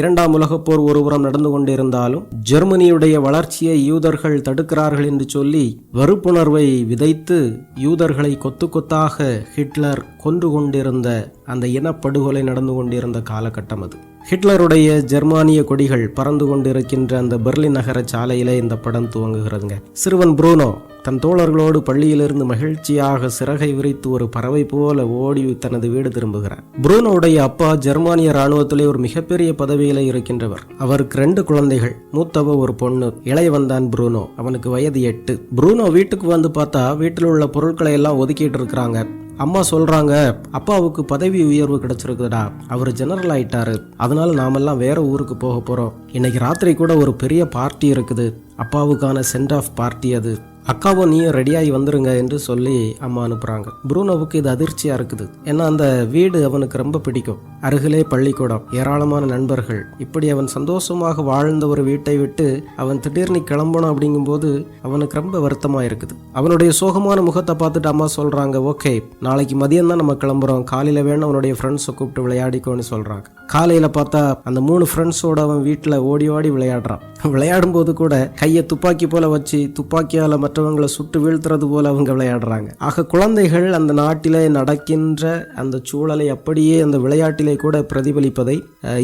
இரண்டாம் உலகப் போர் ஒருபுறம் நடந்து கொண்டிருந்தாலும் ஜெர்மனியுடைய வளர்ச்சியை யூதர்கள் தடுக்கிறார்கள் என்று சொல்லி வெறுப்புணர்வை விதைத்து யூதர்களை கொத்து கொத்தாக ஹிட்லர் கொன்று கொண்டிருந்த அந்த இனப்படுகொலை நடந்து கொண்டிருந்த காலகட்டம் அது. ஹிட்லருடைய ஜெர்மானிய கொடிகள் பறந்து கொண்டிருக்கின்ற அந்த பெர்லின் நகர சாலையிலே இந்த படம் துவங்குகிறதுங்க. சிறுவன் ப்ரூனோ தன் தோழர்களோடு பள்ளியிலிருந்து மகிழ்ச்சியாக சிறகை விரித்து ஒரு பறவை போல ஓடி தனது வீடு திரும்புகிறார். ப்ரூனோவுடைய அப்பா ஜெர்மானிய இராணுவத்திலே ஒரு மிகப்பெரிய பதவியில இருக்கின்றவர். அவருக்கு 2 குழந்தைகள். மூத்தவ ஒரு பொண்ணு, இளையவன் தான் ப்ரூனோ. அவனுக்கு வயது 8. ப்ரூனோ வீட்டுக்கு வந்து பார்த்தா வீட்டில் உள்ள பொருட்களை எல்லாம் ஒதுக்கிட்டு இருக்கிறாங்க. அம்மா சொல்றாங்க, அப்பாவுக்கு பதவி உயர்வு கிடைச்சிருக்குதுடா, அவர் ஜெனரல் ஆயிட்டாரு, அதனால நாமெல்லாம் வேற ஊருக்கு போக போறோம். இன்னைக்கு ராத்திரி கூட ஒரு பெரிய பார்ட்டி இருக்குது, அப்பாவுக்கான சென்ட் ஆஃப் பார்ட்டி அது, அக்காவும் நீயும் ரெடியாகி வந்துருங்க என்று சொல்லி அம்மா அனுப்புறாங்க. ப்ரூனோவுக்கு இது அதிர்ச்சியா இருக்குது. ஏன்னா அந்த வீடு அவனுக்கு ரொம்ப பிடிக்கும். அருகிலே பள்ளிக்கூடம், ஏராளமான நண்பர்கள், இப்படி அவன் சந்தோஷமாக வாழ்ந்த ஒரு வீட்டை விட்டு அவன் திடீர்னு கிளம்பணும் அப்படிங்கும்போது அவனுக்கு ரொம்ப வருத்தமா இருக்குது. அவனுடைய சோகமான முகத்தை பார்த்துட்டு அம்மா சொல்றாங்க, ஓகே நாளைக்கு மதியம் தான் நம்ம கிளம்புறோம், காலையில வேணும் அவனுடைய ஃப்ரெண்ட்ஸை கூப்பிட்டு விளையாடிக்கோன்னு சொல்றாங்க. காலையில பார்த்தா அந்த 3 ஃப்ரெண்ட்ஸோட அவன் வீட்டுல ஓடி ஓடி விளையாடுறான். விளையாடும் போது கூட கையை துப்பாக்கி போல வச்சு துப்பாக்கியால மற்றவங்களை சுட்டு வீழ்த்துறது போல அவங்க விளையாடுறாங்க. ஆக குழந்தைகள் அந்த நாட்டிலே நடக்கின்ற அந்த சூழலை அப்படியே அந்த விளையாட்டிலே கூட பிரதிபலிப்பதை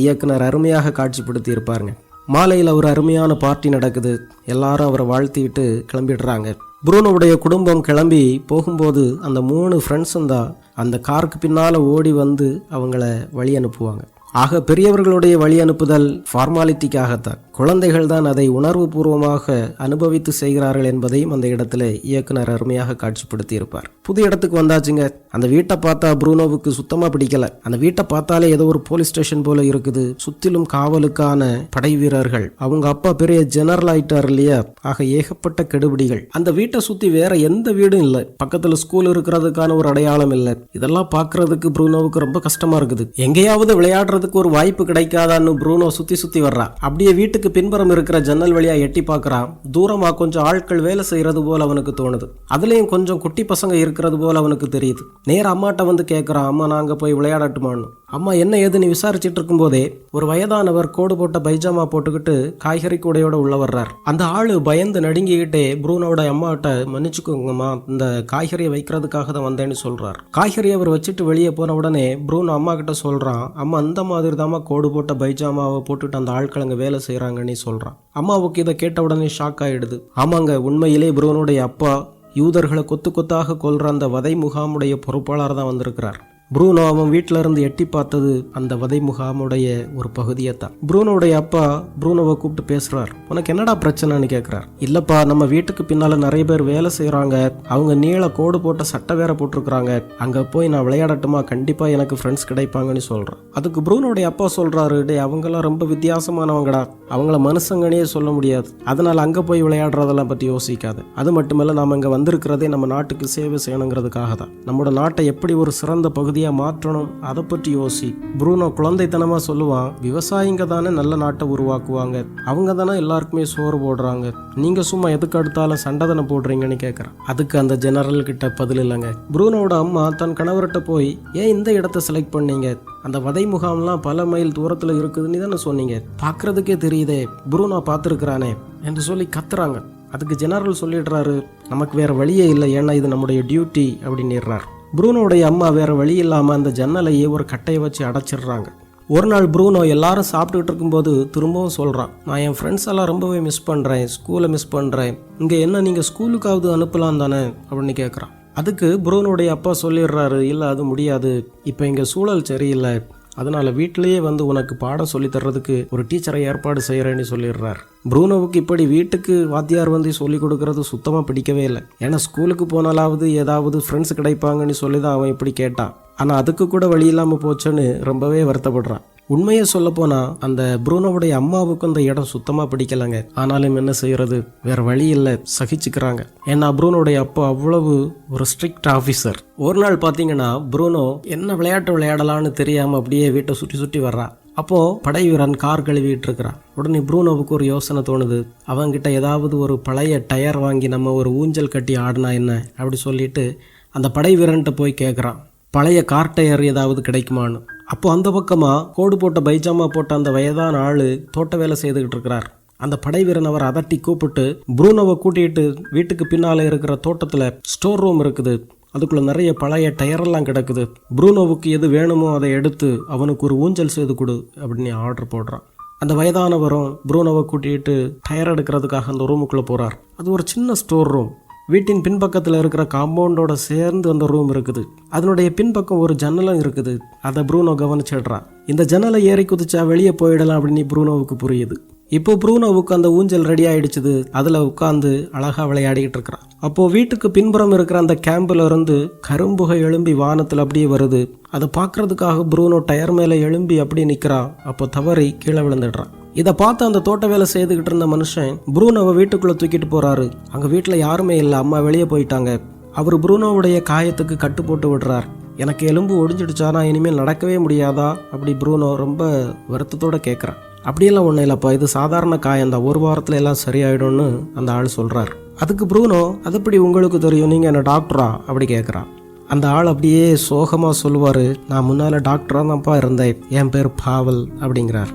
இயக்குனர் அருமையாக காட்சிப்படுத்தி இருப்பாருங்க. மாலையில் ஒரு அருமையான பார்ட்டி நடக்குது. எல்லாரும் அவரை வாழ்த்திட்டு கிளம்பிடுறாங்க. ப்ரூனோவுடைய குடும்பம் கிளம்பி போகும்போது அந்த 3 ஃப்ரெண்ட்ஸும் தான் அந்த காருக்கு பின்னால ஓடி வந்து அவங்கள வழி அனுப்புவாங்க. ஆக பெரியவர்களுடைய வழி அனுப்புதல் ஃபார்மாலிட்டிக்காகத்தான், குழந்தைகள் தான் அதை உணர்வு பூர்வமாக அனுபவித்து செய்கிறார்கள் என்பதையும் அந்த இடத்துல இயக்குனர் அருமையாக காட்சிப்படுத்தி இருப்பார். புது இடத்துக்கு வந்தாச்சுங்க. அந்த வீட்டை பார்த்தா ப்ரூனோவுக்கு சுத்தமா பிடிக்கல. அந்த வீட்டை பார்த்தாலே ஏதோ ஒரு போலீஸ் ஸ்டேஷன் போல இருக்குது. சுத்திலும் காவலுக்கான படை வீரர்கள், அவங்க அப்பா பெரிய ஜெனரல் ஆயிட்டார் இல்லையா, ஆக ஏகப்பட்ட கெடுபிடிகள். அந்த வீட்டை சுத்தி வேற எந்த வீடும் இல்லை, பக்கத்துல ஸ்கூல் இருக்கிறதுக்கான ஒரு அடையாளம் இல்லை. இதெல்லாம் பாக்குறதுக்கு ப்ரூனோவுக்கு ரொம்ப கஷ்டமா இருக்குது. எங்கேயாவது விளையாடுறதுக்கு ஒரு வாய்ப்பு கிடைக்காதான்னு ப்ரூனோ சுத்தி வர்றா. அப்படியே வீட்டுக்கு பின்புறம் இருக்கிற ஜன்னல் வழியா எட்டி பார்க்கறான். தூரமா கொஞ்சம் ஆட்கள் வேலை செய்யறது போல அவனுக்கு தோணுது. அதுலயும் கொஞ்சம் குட்டி பசங்க இருக்கிறது போல அவனுக்கு தெரியுது. நேர அம்மாட்ட வந்து கேட்கறான், அம்மா நாங்க போய் விளையாடட்டுமான்னு. அம்மா என்ன ஏதுன்னு விசாரிச்சுட்டு இருக்கும் போதே ஒரு வயதானவர் கோடு போட்ட பைஜாமா போட்டுக்கிட்டு காய்கறி கூடையோட உள்ள வர்றார். அந்த ஆளு பயந்து நடுங்கிக்கிட்டே ப்ரூனோட அம்மாட்ட, மன்னிச்சுக்கோங்கம்மா, இந்த காய்கறியை வைக்கிறதுக்காக தான் வந்தேன்னு சொல்றார். காய்கறி அவர் வச்சுட்டு வெளியே போன உடனே ப்ரூனோ அம்மா கிட்ட சொல்றான், அம்மா அந்த மாதிரி தாம்மா கோடு போட்ட பைஜாமாவை போட்டுட்டு அந்த ஆட்களங்க வேலை செய்யறாங்கன்னு சொல்றான். அம்மாவுக்கு இதை கேட்ட உடனே ஷாக் ஆயிடுது. ஆமாங்க, உண்மையிலே ப்ரூனோடைய அப்பா யூதர்களை கொத்து கொத்தாக கொல்ற அந்த வதை முகாமுடைய பொறுப்பாளர் தான் வந்திருக்கிறார். ப்ரூனோ அவன் வீட்டில இருந்து எட்டி பார்த்தது அந்த வதை முகாமுடைய ஒரு பகுதியை தான். ப்ரூனோடைய அப்பா ப்ரூனோவை கூப்பிட்டு பேசுறார். உனக்கு என்னடா பிரச்சனைன்னு கேட்கிறார். இல்லப்பா, நம்ம வீட்டுக்கு பின்னால நிறைய பேர் வேலை செய்யறாங்க, அவங்க நீள கோடு போட்ட சட்டை வேற போட்டிருக்கிறாங்க, அங்க போய் நான் விளையாடட்டுமா, கண்டிப்பா எனக்கு ஃப்ரெண்ட்ஸ் கிடைப்பாங்கன்னு சொல்றான். அதுக்கு ப்ரூனோடைய அப்பா சொல்றாரு, டே அவங்கெல்லாம் ரொம்ப வித்தியாசமானவங்கடா, அவங்கள மனுஷங்கனே சொல்ல முடியாது, அதனால அங்க போய் விளையாடுறதெல்லாம் பத்தி யோசிக்காது. அது மட்டுமல்ல, நாம இங்க வந்திருக்கிறதே நம்ம நாட்டுக்கு சேவை செய்யணுங்கிறதுக்காக தான். நம்மளோட நாட்டை எப்படி ஒரு சிறந்த பகுதி மாற்றணும் அதை பற்றி யோசி. ப்ரூனோ குழந்தைத்தனமா சொல்லுவான், விவசாயிங்க தானே நல்ல நாட்டை உருவாக்குவாங்க, அவங்க தானே எல்லாருக்குமே சோறு போடுறாங்க, நீங்க சும்மா எதுக்கு அடுத்தாலும் சண்டை போடுறீங்கன்னு கேட்கறான். அதுக்கு அந்த ஜெனரல் கிட்ட பதில் இல்லைங்க. ப்ரூனோட அம்மா தன் கணவர்கிட்ட போய், ஏன் இந்த இடத்தை செலக்ட் பண்ணீங்க, அந்த வதை முகாம்லாம் பல மைல் தூரத்துல இருக்குதுன்னு தானே சொன்னீங்க, பாக்குறதுக்கே தெரியுதே, ப்ரூனோ பார்த்துருக்கிறானே என்று சொல்லி கத்துறாங்க. அதுக்கு ஜெனரல் சொல்லிடுறாரு, நமக்கு வேற வழியே இல்லை, ஏன்னா இது நம்முடைய டியூட்டி அப்படின்னு. ப்ரூனோடைய அம்மா வேற வழி இல்லாம அந்த ஜன்னலையே ஒரு கட்டையை வச்சு அடைச்சிடுறாங்க. ஒரு நாள் ப்ரூனோ எல்லாரும் சாப்பிட்டுட்டு இருக்கும்போது திரும்பவும் சொல்றான், நான் என் ஃப்ரெண்ட்ஸ் எல்லாம் ரொம்பவே மிஸ் பண்றேன், ஸ்கூலை மிஸ் பண்றேன், இங்க என்ன நீங்க ஸ்கூலுக்காவது அனுப்பலாம் தானே அப்படின்னு கேட்கறான். அதுக்கு ப்ரூனோடைய அப்பா சொல்லிடுறாரு, இல்ல அது முடியாது, இப்ப இங்க சூழல் சரியில்லை, அதனால வீட்டிலேயே வந்து உனக்கு பாடம் சொல்லி தர்றதுக்கு ஒரு டீச்சரை ஏற்பாடு செய்யறேன்னு சொல்லிடுறார். ப்ரூனோவுக்கு இப்படி வீட்டுக்கு வாத்தியார் வந்து சொல்லி கொடுக்கறது சுத்தமா பிடிக்கவே இல்லை. ஏன்னா ஸ்கூலுக்கு போனாலாவது ஏதாவது ஃப்ரெண்ட்ஸ் கிடைப்பாங்கன்னு சொல்லி தான் அவன் இப்படி கேட்டான். ஆனா அதுக்கு கூட வழி இல்லாம போச்சுன்னு ரொம்பவே வருத்தப்படுறான். உண்மையை சொல்ல போனா அந்த ப்ரூனோவுடைய அம்மாவுக்கும் அந்த இடம் சுத்தமா பிடிக்கலங்க. ஆனாலும் என்ன செய்யறது, வேற வழி இல்லை, சகிச்சுக்கிறாங்க. ஏன்னா ப்ரூனோடைய அப்பா அவ்வளவு ஒரு ஸ்ட்ரிக்ட் ஆஃபீஸர். ஒரு நாள் பாத்தீங்கன்னா ப்ரூனோ என்ன விளையாட்டு விளையாடலான்னு தெரியாம அப்படியே வீட்டை சுற்றி சுற்றி வர்றான். அப்போ படை வீரன் கார் கழுவிட்டு இருக்கிறான். உடனே ப்ரூனோவுக்கு ஒரு யோசனை தோணுது, அவங்கிட்ட ஏதாவது ஒரு பழைய டயர் வாங்கி நம்ம ஒரு ஊஞ்சல் கட்டி ஆடினா என்ன அப்படி சொல்லிட்டு அந்த படை வீரன்ட்ட போய் கேட்குறான், பழைய கார் டயர் ஏதாவது கிடைக்குமான்னு. அப்போ அந்த பக்கமா கோடு போட்ட பைஜாமா போட்ட அந்த வயதான ஆளு தோட்ட வேலை செய்துகிட்டு இருக்கிறார். அந்த படை வீரன் அவர் அதட்டி கூப்பிட்டு ப்ரூனோவை கூட்டிட்டு வீட்டுக்கு பின்னால இருக்கிற தோட்டத்துல ஸ்டோர் ரூம் இருக்குது, அதுக்குள்ள நிறைய பழைய டயரெல்லாம் கிடக்குது, ப்ரூனோவுக்கு எது வேணுமோ அதை எடுத்து அவனுக்கு ஒரு ஊஞ்சல் செய்து கொடு அப்படின்னு ஆர்டர் போடுறான். அந்த வயதானவரும் ப்ரூனோவை கூட்டிட்டு டயர் எடுக்கிறதுக்காக அந்த ரூமுக்குள்ள போறார். அது ஒரு சின்ன ஸ்டோர் ரூம். வீட்டின் பின்பக்கத்தில் இருக்கிற காம்பவுண்டோட சேர்ந்து அந்த ரூம் இருக்குது. அதனுடைய பின்பக்கம் ஒரு ஜன்னலும் இருக்குது. அதை ப்ரூனோ கவனிச்சிடுறான். இந்த ஜன்னலை ஏறி குதிச்சா வெளியே போயிடலாம் அப்படின்னு ப்ரூனோவுக்கு புரியுது. இப்போ ப்ரூனோவுக்கு அந்த ஊஞ்சல் ரெடி ஆயிடுச்சுது. அதில் உட்காந்து அழகா விளையாடிக்கிட்டு இருக்கிறான். அப்போ வீட்டுக்கு பின்புறம் இருக்கிற அந்த கேம்பில் இருந்து கரும்புகை எழும்பி வானத்தில் அப்படியே வருது. அதை பார்க்கறதுக்காக ப்ரூனோ டயர் மேலே எழும்பி அப்படியே நிற்கிறான். அப்போ தவறி கீழே விழுந்துடுறான். இதை பார்த்து அந்த தோட்ட வேலை செய்துக்கிட்டு இருந்த மனுஷன் ப்ரூனோவை வீட்டுக்குள்ளே தூக்கிட்டு போறாரு. அங்கே வீட்டில் யாருமே இல்லை, அம்மா வெளியே போயிட்டாங்க. அவர் ப்ரூனோவுடைய காயத்துக்கு கட்டு போட்டு விடுறார். எனக்கு எலும்பு ஒடிஞ்சிடுச்சா, நான் இனிமேல் நடக்கவே முடியாதா அப்படி ப்ரூனோ ரொம்ப வருத்தத்தோடு கேட்குறான். அப்படியெல்லாம் ஒன்றும் இல்லைப்பா, இது சாதாரண காயம் தான், ஒரு வாரத்தில் எல்லாம் சரியாயிடும்னு அந்த ஆள் சொல்கிறார். அதுக்கு ப்ரூனோ, அது எப்படி உங்களுக்கு தெரியும், நீங்கள் என்ன டாக்டரா அப்படி கேட்குறான். அந்த ஆள் அப்படியே சோகமாக சொல்லுவார், நான் முன்னால் டாக்டராக தான்ப்பா இருந்தேன், என் பேர் பாவல் அப்படிங்கிறார்.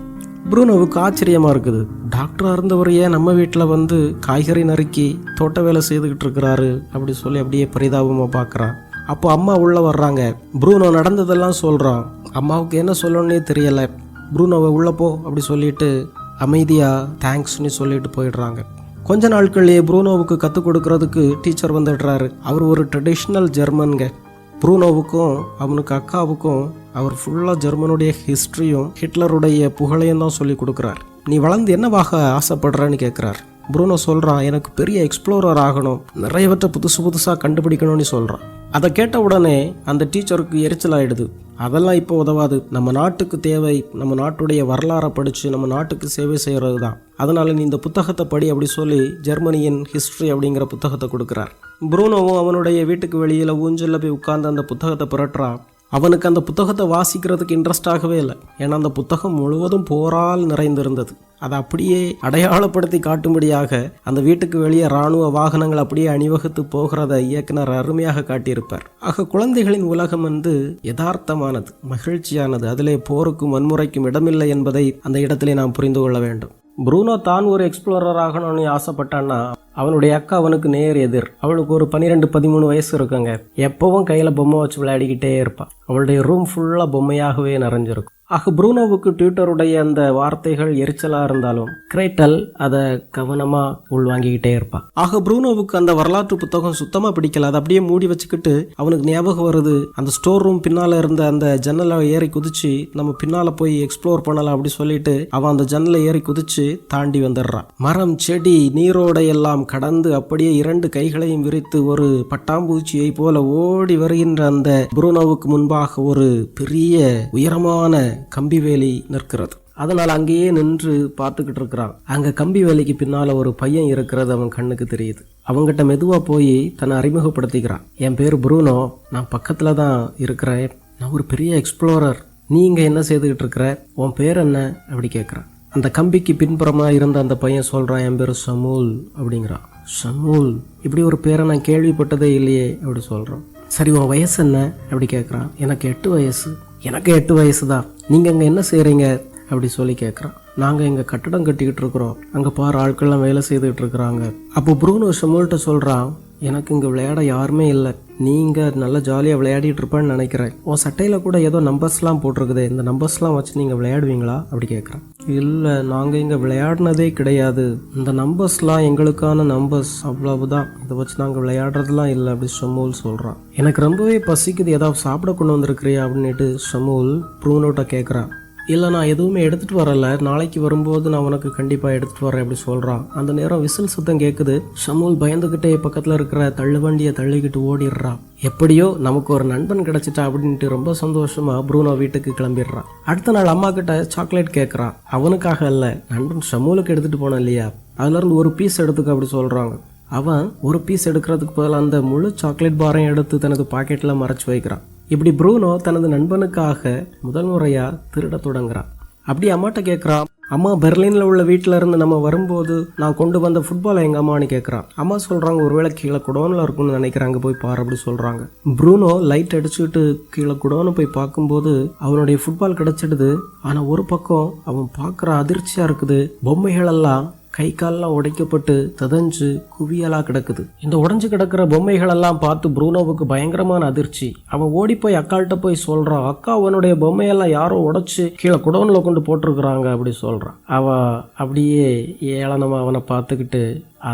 ப்ரூனோவுக்கு ஆச்சரியமாக இருக்குது. டாக்டராக இருந்தவர் ஏன் நம்ம வீட்டில் வந்து காய்கறி நறுக்கி தோட்ட வேலை செய்துக்கிட்டு இருக்கிறாரு அப்படி சொல்லி அப்படியே பரிதாபமாக பார்க்குறான். அப்போ அம்மா உள்ளே வர்றாங்க. ப்ரூனோ நடந்ததெல்லாம் சொல்கிறான். அம்மாவுக்கு என்ன சொல்லணுன்னே தெரியலை. ப்ரூனோவை உள்ளே போ அப்படி சொல்லிட்டு அமைதியாக தேங்க்ஸ்ன்னு சொல்லிட்டு போயிடுறாங்க. கொஞ்ச நாட்கள்லேயே ப்ரூனோவுக்கு கற்றுக் கொடுக்கறதுக்கு டீச்சர் வந்துடுறாரு. அவர் ஒரு ட்ரெடிஷ்னல் ஜெர்மன்க. ப்ரூனோவுக்கும் அவனுக்கு அக்காவுக்கும் அவர் ஃபுல்லாக ஜெர்மனுடைய ஹிஸ்ட்ரியும் ஹிட்லருடைய புகழையும் தான் சொல்லி கொடுக்குறார். நீ வளர்ந்து என்னவாக ஆசைப்படுறன்னு கேட்குறார். ப்ரூனோ சொல்கிறான், எனக்கு பெரிய எக்ஸ்ப்ளோரர் ஆகணும், நிறையவற்றை புதுசாக கண்டுபிடிக்கணும்னு சொல்கிறான். அதை கேட்ட உடனே அந்த டீச்சருக்கு எரிச்சல் ஆகிடுது. அதெல்லாம் இப்போ உதவாது, நம்ம நாட்டுக்கு தேவை நம்ம நாட்டுடைய வரலாறை படித்து நம்ம நாட்டுக்கு சேவை செய்கிறது தான். அதனால் நீ இந்த புத்தகத்தை படி அப்படி சொல்லி ஜெர்மனியின் ஹிஸ்ட்ரி அப்படிங்கிற புத்தகத்தை கொடுக்குறார். ப்ரூனோவும் அவனுடைய வீட்டுக்கு வெளியில் ஊஞ்சலில் போய் உட்கார்ந்து அந்த புத்தகத்தை புரட்டுறான். அவனுக்கு அந்த புத்தகத்தை வாசிக்கிறதுக்கு இன்ட்ரெஸ்டாகவே இல்லை. ஏன்னா அந்த புத்தகம் முழுவதும் போரால் நிறைந்திருந்தது. அதை அப்படியே அடையாளப்படுத்தி காட்டும்படியாக அந்த வீட்டுக்கு வெளியே இராணுவ வாகனங்கள் அப்படியே அணிவகுத்து போகிறத இயக்குனர் அருமையாக காட்டியிருப்பார். ஆக குழந்தைகளின் உலகம் வந்து யதார்த்தமானது, மகிழ்ச்சியானது. அதிலே போருக்கும் வன்முறைக்கும் இடமில்லை என்பதை அந்த இடத்திலே நாம் புரிந்து கொள்ள வேண்டும். ப்ரூனோ தான் ஒரு எக்ஸ்ப்ளோரர் ஆகணும்னு ஆசைப்பட்டான்னா அவனுடைய அக்கா அவனுக்கு நேர் எதிர். அவளுக்கு ஒரு 12-13 வயசு இருக்குங்க. எப்பவும் கையில் பொம்மை வச்சு விளையாடிக்கிட்டே இருப்பாள். அவளுடைய ரூம் ஃபுல்லாக பொம்மையாகவே நிறைஞ்சிருக்கும். ஆக ப்ரூனோவுக்கு ட்விட்டருடைய அந்த வார்த்தைகள் எரிச்சலாக இருந்தாலும் கிரேட்டல் அதை கவனமாக உள்வாங்கிக்கிட்டே இருப்பாள். ஆக ப்ரூனோவுக்கு அந்த வரலாற்று புத்தகம் சுத்தமாக பிடிக்கல. அதை அப்படியே மூடி வச்சுக்கிட்டு அவனுக்கு ஞாபகம் வருது, அந்த ஸ்டோர் ரூம் பின்னால் இருந்த அந்த ஜன்னலை ஏறி குதிச்சு நம்ம பின்னால் போய் எக்ஸ்ப்ளோர் பண்ணலாம் அப்படி சொல்லிட்டு அவன் அந்த ஜன்னலை ஏறி குதிச்சு தாண்டி வந்துடுறான். மரம் செடி நீரோடை எல்லாம் கடந்து அப்படியே 2 கைகளையும் விரித்து ஒரு பட்டாம்பூச்சியை போல ஓடி வருகின்ற அந்த ப்ரூனோவுக்கு முன்பாக ஒரு பெரிய உயரமான கம்பி வேலி நிற்கிறது. அதனால் அங்கேயே நின்று பார்த்துக்கிட்டு இருக்கிறான். அங்க கம்பி வேலிக்கு பின்னால ஒரு பையன் இருக்கிறது அவன் கண்ணுக்கு தெரியுது. அவங்கிட்ட மெதுவா போய் தன்னை அறிமுகப்படுத்திக்கிறான். என் பேர் ப்ரூனோ, நான் பக்கத்துல தான் இருக்கிறேன், நான் ஒரு பெரிய எக்ஸ்ப்ளோரர், நீ இங்க என்ன செய்துகிட்டு இருக்கிற, உன் பேர் என்ன அப்படி கேட்குறான். அந்த கம்பிக்கு பின்புறமா இருந்த அந்த பையன் சொல்றான், என் பேர் சமூல் அப்படிங்கிறான். சமூல், இப்படி ஒரு பேரை நான் கேள்விப்பட்டதே இல்லையே அப்படி சொல்றான். சரி, உன் வயசு என்ன அப்படி கேட்குறான். எனக்கு 8 வயசு. எனக்கு 8 வயசு தான். நீங்கள் இங்கே என்ன செய்கிறீங்க அப்படி சொல்லி கேட்குறான். நாங்கள் இங்கே கட்டடம் கட்டிக்கிட்டு இருக்கிறோம், அங்கே பாரு ஆட்கள்லாம் வேலை செய்துக்கிட்டு இருக்கிறாங்க. அப்போ ப்ரூனோ ஷமூல்கிட்ட சொல்கிறான், எனக்கு இங்கே விளையாட யாருமே இல்லை, நீங்கள் நல்லா ஜாலியாக விளையாடிட்டு இருப்பேன்னு நினைக்கிறேன். உன் சட்டையில் கூட ஏதோ நம்பர்ஸ்லாம் போட்டிருக்குது, இந்த நம்பர்ஸ்லாம் வச்சு நீங்கள் விளையாடுவீங்களா அப்படி கேட்குறான். இல்லை, நாங்கள் இங்கே விளையாடினதே கிடையாது, இந்த நம்பர்ஸ்லாம் எங்களுக்கான நம்பர்ஸ், அவ்வளவுதான், இதை வச்சு நாங்கள் விளையாடுறதுலாம் இல்லை அப்படி ஷமூல் சொல்கிறான். எனக்கு ரொம்பவே பசிக்குது, ஏதாவது சாப்பிட கொண்டு வந்திருக்கிறியா அப்படின்ட்டு ஷமூல் ப்ரூனோட்ட கேட்குறான். இல்லை, நான் எதுவுமே எடுத்துகிட்டு வரல, நாளைக்கு வரும்போது நான் உனக்கு கண்டிப்பாக எடுத்துகிட்டு வரேன் அப்படி சொல்கிறான். அந்த நேரம் விசில் சத்தம் கேட்குது. ஷமூல் பயந்துக்கிட்டே பக்கத்தில் இருக்கிற தள்ளுவண்டியை தள்ளிக்கிட்டு ஓடிடுறான். எப்படியோ நமக்கு ஒரு நண்பன் கிடச்சிட்டா அப்படின்ட்டு ரொம்ப சந்தோஷமாக ப்ரூனோ வீட்டுக்கு கிளம்பிடுறான். அடுத்த நாள் அம்மா கிட்ட சாக்லேட் கேட்குறான். அவனுக்காக இல்லை, நண்பன் ஷமூலுக்கு எடுத்துகிட்டு போனான் இல்லையா, அதுலேருந்து ஒரு பீஸ் எடுத்துக்க அப்படி சொல்கிறாங்க. அவன் ஒரு பீஸ் எடுக்கிறதுக்கு பதில் அந்த முழு சாக்லேட் பாரையும் எடுத்து தனது பாக்கெட்டில் மறைச்சு வைக்கிறான். இப்படி ப்ரூனோ தனது நண்பனுக்காக முதல் முறையாக திருட தொடங்குறான். அப்படி அம்மாட்ட கேட்குறான், அம்மா பெர்லினில் உள்ள வீட்டில் இருந்து நம்ம வரும்போது நான் கொண்டு வந்த ஃபுட்பாலை எங்கள் அம்மான்னு கேட்குறான். அம்மா சொல்கிறாங்க ஒருவேளை கீழே குடோனில் இருக்குன்னு நினைக்கிறாங்க, போய் பாரு அப்படி சொல்கிறாங்க. ப்ரூனோ லைட் அடிச்சுட்டு கீழே குடோன்னு போய் பார்க்கும்போது அவனுடைய ஃபுட்பால் கிடச்சிடுது. ஆனால் ஒரு பக்கம் அவன் பார்க்குற அதிர்ச்சியாக இருக்குது. பொம்மைகள் எல்லாம் கை காலெல்லாம் உடைக்கப்பட்டு ததஞ்சு குவியலாக கிடக்குது. இந்த உடஞ்சு கிடக்கிற பொம்மைகள் எல்லாம் பார்த்து ப்ரூனோவுக்கு பயங்கரமான அதிர்ச்சி. அவன் ஓடி போய் அக்காள்கிட்ட போய் சொல்கிறான், அக்கா அவனுடைய பொம்மையெல்லாம் யாரோ உடைச்சு கீழே குடோனில் கொண்டு போட்டிருக்கிறாங்க அப்படி சொல்கிறான். அவன் அப்படியே ஏளனமாக அவனை பார்த்துக்கிட்டு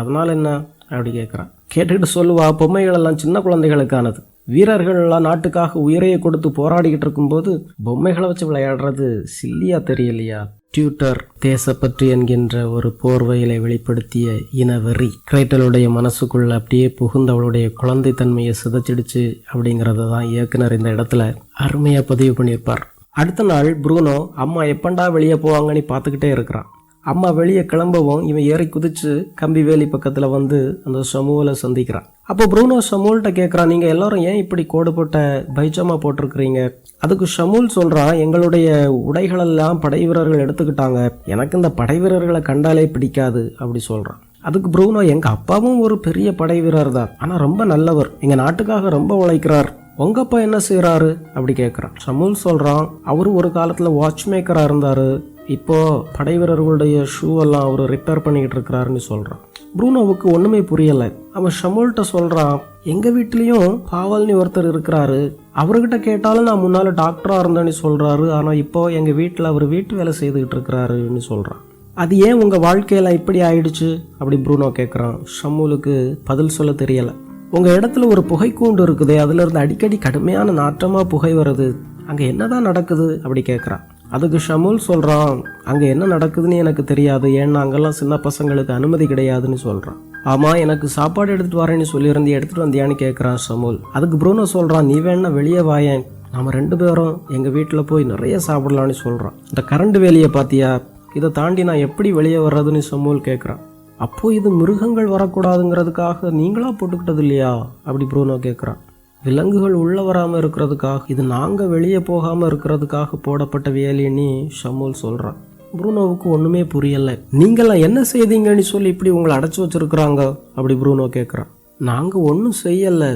அதனால என்ன அப்படி கேட்குறான். கேட்டுக்கிட்டு சொல்லுவா, பொம்மைகள் எல்லாம் சின்ன குழந்தைகளுக்கானது. வீரர்கள்லாம் நாட்டுக்காக உயிரையை கொடுத்து போராடிக்கிட்டு இருக்கும்போது பொம்மைகளை வச்சு விளையாடுறது சில்லியா தெரியலையா? டியூட்டர் தேசப்பற்று என்கின்ற ஒரு போர்வையிலை வெளிப்படுத்திய இனவெறி கிரைட்டலுடைய மனசுக்குள்ள அப்படியே புகுந்து அவளுடைய குழந்தை தன்மையை சிதைச்சிடுச்சு அப்படிங்கிறத தான் இயக்குனர் இந்த இடத்துல அருமையா பதிவு பண்ணியிருப்பார். அடுத்த நாள் ப்ரூனோ அம்மா எப்பண்டா வெளியே போவாங்கன்னு பார்த்துக்கிட்டே இருக்கிறான். அம்மா வெளியே கிளம்பவும் இவன் ஏறி குதிச்சு கம்பி வேலி பக்கத்தில் வந்து அந்த ஷமூலை சந்திக்கிறான். அப்போ ப்ரூனோ ஷமூல்கிட்ட கேட்குறான், நீங்கள் எல்லாரும் ஏன் இப்படி கோடு போட்ட பைஜாமா போட்டிருக்கிறீங்க? அதுக்கு ஷமூல் சொல்கிறான், எங்களுடைய உடைகளெல்லாம் படை வீரர்கள் எடுத்துக்கிட்டாங்க, எனக்கு இந்த படை வீரர்களை கண்டாலே பிடிக்காது அப்படி சொல்கிறான். அதுக்கு ப்ரூனோ, எங்கள் அப்பாவும் ஒரு பெரிய படை வீரர் தான், ஆனால் ரொம்ப நல்லவர், எங்கள் நாட்டுக்காக ரொம்ப உழைக்கிறார், உங்க அப்பா என்ன செய்யறாரு அப்படி கேட்குறான். ஷமூல் சொல்கிறான், அவரு ஒரு காலத்தில் வாட்ச் மேக்கராக இருந்தார், இப்போ படை வீரர்களுடைய ஷூ எல்லாம் அவர் ரிப்பேர் பண்ணிக்கிட்டு இருக்கிறாருன்னு சொல்கிறான். ப்ரூனோவுக்கு ஒன்றுமே புரியலை. அவன் ஷமூல்கிட்ட சொல்கிறான், எங்கள் வீட்லேயும் பாவல்னு ஒருத்தர் இருக்கிறாரு, அவர்கிட்ட கேட்டாலும் நான் முன்னால் டாக்டராக இருந்தேன்னு சொல்கிறாரு, ஆனால் இப்போ எங்கள் வீட்டில் அவர் வீட்டு வேலை செய்துக்கிட்டு இருக்கிறாருன்னு சொல்கிறான். அது ஏன் உங்கள் வாழ்க்கையில் இப்படி ஆயிடுச்சு அப்படி ப்ரூனோ கேட்குறான். ஷமூலுக்கு பதில் சொல்ல தெரியலை. உங்கள் இடத்துல ஒரு புகைக்கூண்டு இருக்குது, அதுலேருந்து அடிக்கடி கடுமையான நாற்றமாக புகை வருது, அங்கே என்னதான் நடக்குது அப்படி கேட்குறான். அதுக்கு ஷமூல் சொல்கிறான், அங்கே என்ன நடக்குதுன்னு எனக்கு தெரியாது, ஏன்னா அங்கெல்லாம் சின்ன பசங்களுக்கு அனுமதி கிடையாதுன்னு சொல்கிறான். ஆமாம், எனக்கு சாப்பாடு எடுத்துகிட்டு வரேன்னு சொல்லியிருந்து எடுத்துகிட்டு வந்தியான்னு கேட்குறான் ஷமூல். அதுக்கு ப்ரூனோ சொல்கிறான், நீ வேணா வெளியே வாயேன், நம்ம 2 பேரும் எங்கள் வீட்டில் போய் நிறைய சாப்பிடலான்னு சொல்கிறான். இந்த கரண்ட் வேலியை பார்த்தியா, இதை தாண்டி நான் எப்படி வெளியே வர்றதுன்னு ஷமூல் கேட்குறான். அப்போது இது மிருகங்கள் வரக்கூடாதுங்கிறதுக்காக நீங்களா போட்டுக்கிட்டது இல்லையா அப்படி ப்ரூனோ கேட்குறான். விலங்குகள் உள்ள வராமல் இருக்கிறதுக்காக, இது நாங்கள் வெளியே போகாமல் இருக்கிறதுக்காக போடப்பட்ட வேலைன்னு ஷமூல் சொல்கிறான். ப்ரூனோவுக்கு ஒன்றுமே புரியலை. நீங்களாம் என்ன செய்தீங்கன்னு சொல்லி இப்படி உங்களை அடைச்சி வச்சிருக்கிறாங்க அப்படி ப்ரூனோ கேட்குறான். நாங்கள் ஒன்றும் செய்யலை,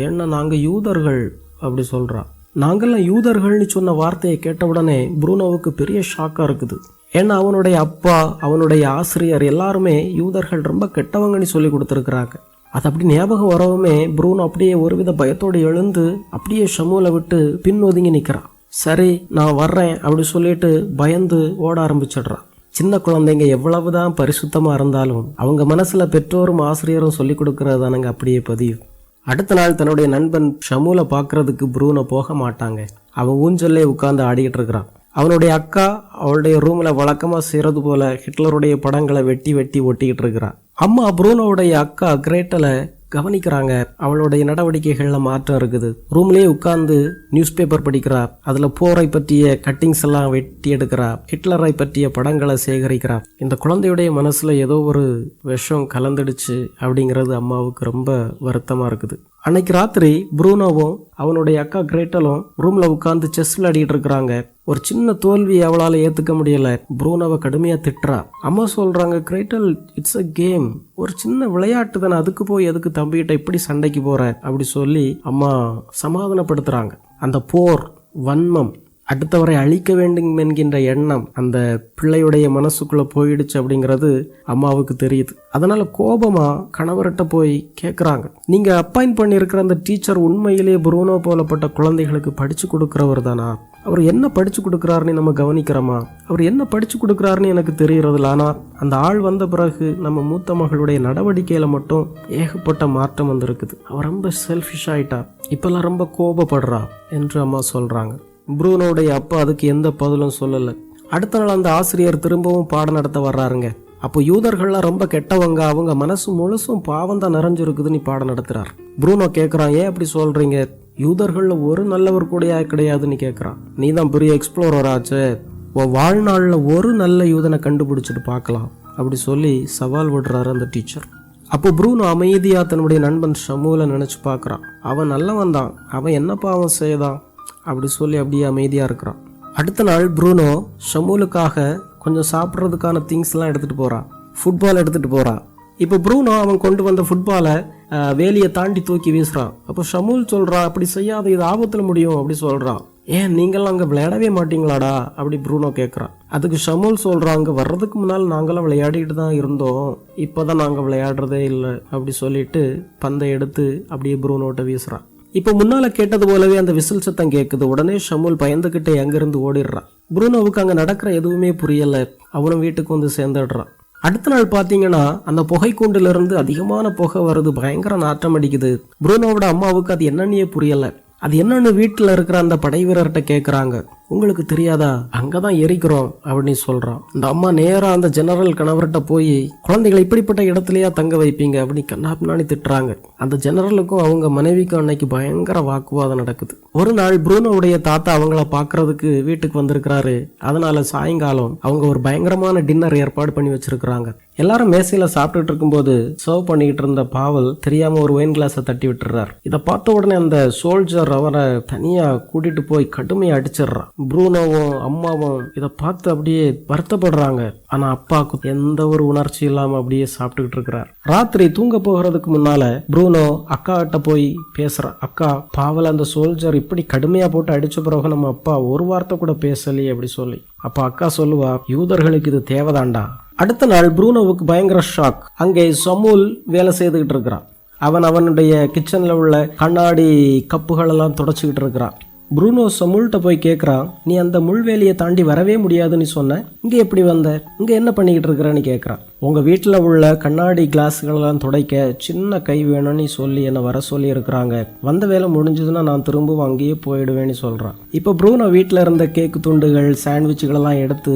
ஏன்னா நாங்கள் யூதர்கள் அப்படி சொல்கிறான். நாங்கள்லாம் யூதர்கள்னு சொன்ன வார்த்தையை கேட்ட உடனே ப்ரூனோவுக்கு பெரிய ஷாக்காக இருக்குது. ஏன்னா அவனுடைய அப்பா, அவனுடைய ஆசிரியர் எல்லாருமே யூதர்கள் ரொம்ப கெட்டவங்கன்னு சொல்லி கொடுத்துருக்குறாங்க. அது அப்படி ஞாபகம் வரவுமே ப்ரூனோ அப்படியே ஒருவித பயத்தோடு எழுந்து அப்படியே ஷமூலை விட்டு பின் ஒதுங்கி நிற்கிறான். சரி நான் வர்றேன் அப்படி சொல்லிட்டு பயந்து ஓட ஆரம்பிச்சிடுறான். சின்ன குழந்தைங்க எவ்வளவுதான் பரிசுத்தமாக இருந்தாலும் அவங்க மனசில் பெற்றோரும் ஆசிரியரும் சொல்லி கொடுக்கறதானங்க அப்படியே பதிவு. அடுத்த நாள் தன்னுடைய நண்பன் ஷமூலை பார்க்கறதுக்கு ப்ரூனோ போக மாட்டாங்க. அவன் ஊஞ்சல்லே உட்கார்ந்து ஆடிக்கிட்டு இருக்கிறான். அவனுடைய அக்கா அவளுடைய ரூமில் வழக்கமாக செய்கிறது போல ஹிட்லருடைய படங்களை வெட்டி வெட்டி ஒட்டிக்கிட்டு இருக்கிறான். அம்மா ப்ரூனோவுடைய அக்கா கிரேட்டலை கவனிக்கிறாங்க. அவளுடைய நடவடிக்கைகளில் மாற்றம் இருக்குது. ரூம்லேயே உட்கார்ந்து நியூஸ் பேப்பர் படிக்கிறா. அதில் போரை பற்றிய கட்டிங்ஸ் எல்லாம் வெட்டி எடுக்கிறா. ஹிட்லரை பற்றிய படங்களை சேகரிக்கிறா. இந்த குழந்தையுடைய மனசில் ஏதோ ஒரு விஷம் கலந்துடுச்சு அப்படிங்கிறது அம்மாவுக்கு ரொம்ப வருத்தமாக இருக்குது. அன்னைக்கு ராத்திரி ப்ரூனோவும் அவனுடைய அக்கா கிரேட்டலும் ரூம்ல உட்கார்ந்து செஸ் விளையாடிட்டு இருக்கிறாங்க. ஒரு சின்ன தோல்வி அவளால் ஏத்துக்க முடியல. ப்ரூனோவை கடுமையா திட்டுறா. அம்மா சொல்றாங்க, கிரேட்டல் இட்ஸ் அ கேம், ஒரு சின்ன விளையாட்டு தானே, அதுக்கு போய் எதுக்கு தம்பிகிட்ட இப்படி சண்டைக்கு போற அப்படி சொல்லி அம்மா சமாதானப்படுத்துறாங்க. அந்த போர், வன்மம், அடுத்தவரை அழிக்க வேண்டும் என்கின்ற எண்ணம் அந்த பிள்ளையுடைய மனசுக்குள்ள போயிடுச்சு அப்படிங்கிறது அம்மாவுக்கு தெரியுது. அதனால கோபமா கணவர்கிட்ட போய் கேட்குறாங்க, நீங்க அப்பாயிண்ட் பண்ணியிருக்கிற அந்த டீச்சர் உண்மையிலேயே ப்ரூனோ போலப்பட்ட குழந்தைகளுக்கு படிச்சு கொடுக்குறவர் தானா? அவர் என்ன படிச்சு கொடுக்குறாருன்னு நம்ம கவனிக்கிறோமா? அவர் என்ன படிச்சு கொடுக்குறாருன்னு எனக்கு தெரியறதில்ல. ஆனால் அந்த ஆள் வந்த பிறகு நம்ம மூத்த மகளுடைய நடவடிக்கையில மட்டும் ஏகப்பட்ட மாற்றம் வந்திருக்குது. அவர் ரொம்ப செல்ஃபிஷ் ஆயிட்டா, இப்பெல்லாம் ரொம்ப கோபப்படுறா என்று அம்மா சொல்றாங்க. ப்ரூனோடைய அப்பா அதுக்கு எந்த பதிலும் சொல்லலை. அடுத்த நாள் அந்த ஆசிரியர் திரும்பவும் பாடம் நடத்த வர்றாருங்க. அப்போ யூதர்கள்லாம் ரொம்ப கெட்டவங்க, அவங்க மனசு முழுசும் பாவம் தான் நிறைஞ்சிருக்குதுன்னு பாடம் நடத்துறார். ப்ரூனோ கேட்குறான், ஏன் அப்படி சொல்றீங்க? யூதர்களில் ஒரு நல்லவர் கூடயா கிடையாதுன்னு கேட்குறான். நீ தான் பெரிய எக்ஸ்ப்ளோரர் ஆச்சு, உன் வாழ்நாளில் ஒரு நல்ல யூதனை கண்டுபிடிச்சிட்டு பார்க்கலாம் அப்படி சொல்லி சவால் விடுறாரு அந்த டீச்சர். அப்போ ப்ரூனோ அமைதியாக தன்னுடைய நண்பன் ஷமூலை நினச்சி பார்க்குறான். அவன் நல்லவன் தான், அவன் என்ன பாவம் செய்தான் அப்படி சொல்லி அப்படியே அமைதியாக இருக்கிறான். அடுத்த நாள் ப்ரூனோ ஷமூலுக்காக கொஞ்சம் சாப்பிட்றதுக்கான திங்ஸ்லாம் எடுத்துகிட்டு போகிறான், ஃபுட்பால் எடுத்துகிட்டு போகிறான். இப்போ ப்ரூனோ அவன் கொண்டு வந்த ஃபுட்பாலை வேலியை தாண்டி தூக்கி வீசுகிறான். அப்போ ஷமூல் சொல்கிறான், அப்படி செய்யாத, இது ஆபத்தில் முடியும் அப்படி சொல்கிறான். ஏன் நீங்களாம் அங்கே விளையாடவே மாட்டீங்களாடா அப்படி ப்ரூனோ கேட்குறான். அதுக்கு ஷமூல் சொல்கிறான், அங்கே வர்றதுக்கு முன்னால் நாங்களாம் விளையாடிட்டு தான் இருந்தோம், இப்போ தான் நாங்கள் விளையாடுறதே இல்லை அப்படி சொல்லிட்டு பந்தை எடுத்து அப்படியே ப்ரூனோட்ட வீசுகிறான். இப்போ முன்னால் கேட்டது போலவே அந்த விசில் சத்தம் கேட்குது. உடனே ஷமூல் பயந்துக்கிட்டே அங்கேருந்து ஓடிடுறான். ப்ரூனோவுக்கு அங்கே நடக்கிற எதுவுமே புரியலை. அவனும் வீட்டுக்கு வந்து சேர்ந்துடுறான். அடுத்த நாள் பார்த்தீங்கன்னா அந்த புகைக்கூண்டிலிருந்து அதிகமான புகை வருது, பயங்கர நாட்டம் அடிக்குது. ப்ரூனோவோட அம்மாவுக்கு அது என்னன்னே புரியலை. அது என்னன்னு வீட்டில் இருக்கிற அந்த படை வீரர்கிட்ட கேட்குறாங்க. உங்களுக்கு தெரியாதா, அங்கதான் எரிக்கிறோம் அப்படின்னு சொல்றான். இந்த அம்மா நேரா அந்த ஜெனரல் கணவர்கிட்ட போய், குழந்தைகளை இப்படிப்பட்ட இடத்துலயா தங்க வைப்பீங்க அப்படின்னு கண்ணாப்பினான்னு திட்டுறாங்க. அந்த ஜெனரலுக்கும் அவங்க மனைவிக்கும் அன்னைக்கு பயங்கர வாக்குவாதம் நடக்குது. ஒரு நாள் ப்ரூனோவுடைய தாத்தா அவங்கள பாக்குறதுக்கு வீட்டுக்கு வந்திருக்கிறாரு. அதனால சாயங்காலம் அவங்க ஒரு பயங்கரமான டின்னர் ஏற்பாடு பண்ணி வச்சிருக்கிறாங்க. எல்லாரும் மேசையில சாப்பிட்டுட்டு இருக்கும்போது சர்வ் பண்ணிக்கிட்டு இருந்த பாவல் தெரியாம ஒரு ஒயின் கிளாஸை தட்டி விட்டுறாரு. இதை பார்த்த உடனே அந்த சோல்ஜர் அவரை தனியா கூட்டிட்டு போய் கடுமையா அடிச்சிடுறான். ப்ரூனோவும் அம்மாவும் இதை பார்த்து அப்படியே வருத்தப்படுறாங்க. ஆனா அப்பாவுக்கு எந்த ஒரு உணர்ச்சி இல்லாம அப்படியே சாப்பிட்டுக்கிட்டு இருக்கிறார். ராத்திரி தூங்க போகிறதுக்கு முன்னால ப்ரூனோ அக்கா கிட்ட போய் பேசுறான். அக்கா, பாவல் அந்த சோல்ஜர் இப்படி கடுமையா போட்டு அடிச்ச பிறகு நம்ம அப்பா ஒரு வார்த்தை கூட பேசலையே அப்படி சொல்லி. அப்ப அக்கா சொல்லுவா, யூதர்களுக்கு இது தேவைதாண்டா. அடுத்த நாள் ப்ரூனோவுக்கு பயங்கர ஷாக். அங்கே ஷமூல் வேலை செய்துகிட்டு இருக்கிறான். அவனுடைய கிச்சன்ல உள்ள கண்ணாடி கப்புகள் எல்லாம் தொடச்சிக்கிட்டு இருக்கிறான். ப்ரூனோ ஷமூல்கிட்ட போய் கேட்குறான், நீ அந்த முள்வேலியை தாண்டி வரவே முடியாதுன்னு சொன்ன, இங்கே எப்படி வந்த, இங்கே என்ன பண்ணிக்கிட்டு இருக்கிறன்னு கேட்குறான். உங்கள் வீட்டில் உள்ள கண்ணாடி கிளாஸ்களெல்லாம் துடைக்க சின்ன கை வேணும்னு சொல்லி என்னை வர சொல்லி இருக்கிறாங்க. வந்த வேலை முடிஞ்சதுன்னா நான் திரும்பவும் அங்கேயே போயிடுவேன்னு சொல்கிறான். இப்போ ப்ரூனோ வீட்டில் இருந்த கேக்கு துண்டுகள் சாண்ட்விச்சுகளெல்லாம் எடுத்து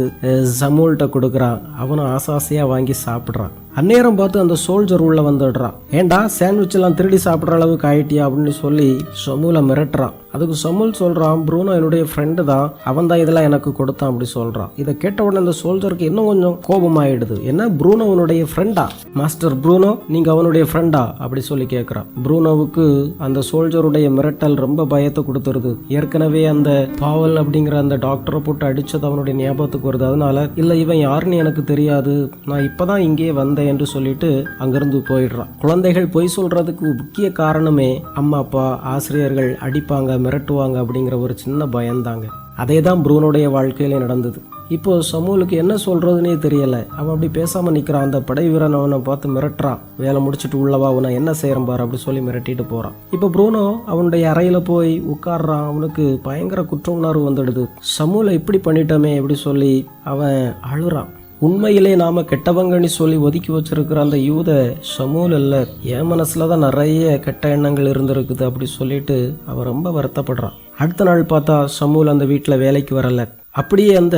ஷமூல்கிட்ட கொடுக்குறான். அவனும் ஆசாசையாக வாங்கி சாப்பிட்றான். அந்நேரம் பார்த்து அந்த சோல்ஜர் உள்ள வந்துடுறான். ஏண்டா சாண்ட்விச் எல்லாம் திருடி சாப்பிட்ற அளவுக்கு ஆயிட்டியா அப்படின்னு சொல்லி ஷமூலை மிரட்டுறான். அதுக்கு ஷமூல் சொல்றான், ப்ரூனோ என்னுடைய ஃப்ரெண்டு தான், அவன் தான் இதெல்லாம் எனக்கு கொடுத்தான் அப்படி சொல்றான். இதை கேட்ட உடனே அந்த சோல்ஜருக்கு இன்னும் கொஞ்சம் கோபம் ஆயிடுது. என்ன, ப்ரூனோ அவனுடைய ஃப்ரெண்டா? மாஸ்டர் ப்ரூனோ, நீங்க அவனுடைய ஃப்ரெண்டா அப்படி சொல்லி கேட்கிறான். ப்ரூனோவுக்கு அந்த சோல்ஜருடைய மிரட்டல் ரொம்ப பயத்தை கொடுத்துருது. ஏற்கனவே அந்த பாவல் அப்படிங்கிற அந்த டாக்டரை போட்டு அடிச்சது அவனுடைய ஞாபகத்துக்கு வருது. அதனால இல்ல, இவன் யாருன்னு எனக்கு தெரியாது, நான் இப்பதான் இங்கே வந்தேன் என்று சொல்லிட்டு அங்கிருந்து போயிடுறான். குழந்தைகள் பொய் சொல்றதுக்கு முக்கிய காரணமே அம்மா அப்பா ஆசிரியர்கள் அடிப்பாங்க மிரட்டுவாங்க அப்படிங்கிற ஒரு சின்ன பயந்தாங்க. அதே தான் ப்ரூனோடைய வாழ்க்கையில நடந்தது. இப்போ ஷமூலுக்கு என்ன சொல்றதுன்னே தெரியல. அவன் அப்படி பேசாம நிக்கிறான். அந்த படை வீரன் அவனை பார்த்து மிரட்டுறான். வேலை முடிச்சுட்டு உள்ளவா, உன்னை என்ன செய்யறேன் பாரு அப்படி சொல்லி மிரட்டிட்டு போறான். இப்போ ப்ரூனோ அவனுடைய அறையில போய் உட்கார்றான். அவனுக்கு பயங்கர குற்ற உணர்வு வந்துடுது. ஷமூலை இப்படி பண்ணிட்டோமே அப்படி சொல்லி அவன் அழுறான். உண்மையிலே நாம கெட்டவங்கன்னு சொல்லி ஒதுக்கி வச்சிருக்கிற அந்த யூத ஷமூல் இல்ல, என் மனசுலதான் நிறைய கெட்ட எண்ணங்கள் இருந்திருக்குது அப்படி சொல்லிட்டு அவன் ரொம்ப வருத்தப்படுறான். அடுத்த நாள் பார்த்தா ஷமூல் அந்த வீட்டில் வேலைக்கு வரல. அப்படியே அந்த